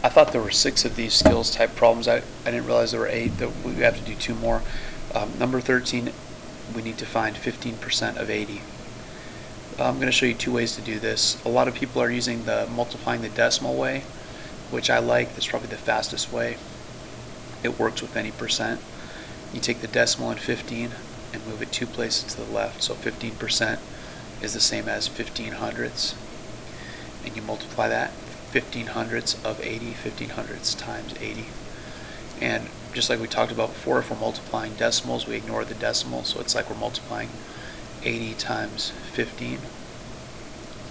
I thought there were 6 of these skills type problems. I didn't realize there were 8, that we have to do 2 more. Number 13, we need to find 15% of 80. I'm going to show you 2 ways to do this. A lot of people are using the multiplying the decimal way, which I like. That's probably the fastest way. It works with any percent. You take the decimal in 15 and move it 2 places to the left. So 15% is the same as 15 hundredths. And you multiply that. 15 hundredths of 80, 15 hundredths times 80. And just like we talked about before, if we're multiplying decimals, we ignore the decimal. So it's like we're multiplying 80 times 15.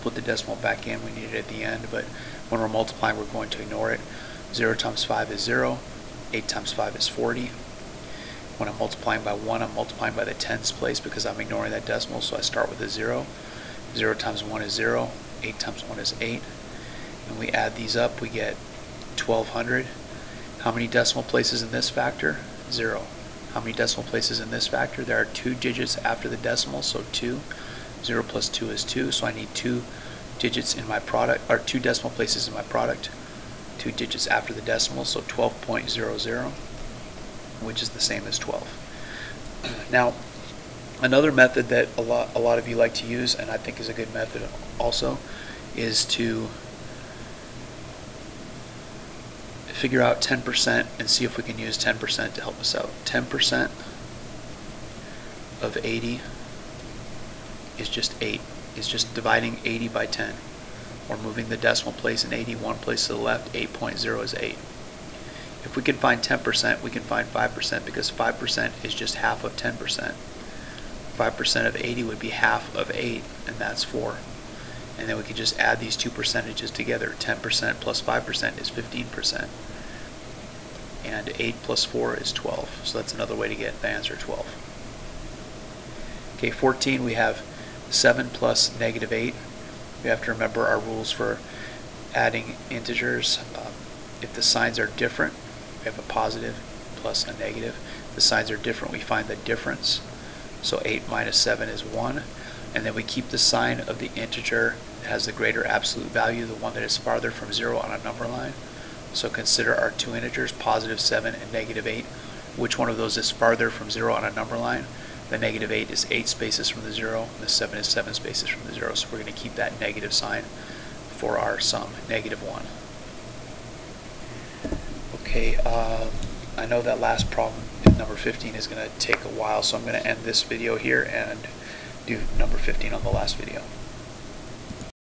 Put the decimal back in, we need it at the end, but when we're multiplying, we're going to ignore it. 0 times 5 is 0. 8 times 5 is 40. When I'm multiplying by 1, I'm multiplying by the tens place because I'm ignoring that decimal, so I start with a 0. 0 times 1 is 0. 8 times 1 is 8. And we add these up, we get 1200. How many decimal places in this factor? 0. How many decimal places in this factor? There are 2 digits after the decimal, so 2. 0 plus 2 is 2, so I need 2 digits in my product, or 2 decimal places in my product. 2 digits after the decimal, so 12.00, which is the same as 12. Now, another method that a lot of you like to use, and I think is a good method also, is to figure out 10% and see if we can use 10% to help us out. 10% of 80 is just 8. It's just dividing 80 by 10. Or moving the decimal place in 80 one place to the left. 8.0 is 8. If we can find 10%, we can find 5% because 5% is just half of 10%. 5% of 80 would be half of 8, and that's 4. And then we can just add these 2 percentages together. 10% plus 5% is 15%. And 8 plus 4 is 12. So that's another way to get the answer 12. Okay, 14, we have 7 plus negative 8. We have to remember our rules for adding integers. If the signs are different, we have a positive plus a negative. If the signs are different, we find the difference. So 8 minus 7 is 1. And then we keep the sign of the integer that has the greater absolute value, the one that is farther from 0 on a number line. So consider our 2 integers, positive 7 and negative 8. Which one of those is farther from 0 on a number line? The negative 8 is 8 spaces from the 0, and the 7 is 7 spaces from the 0. So we're going to keep that negative sign for our sum, negative 1. Okay, I know that last problem, number 15, is going to take a while, so I'm going to end this video here and do number 15 on the last video.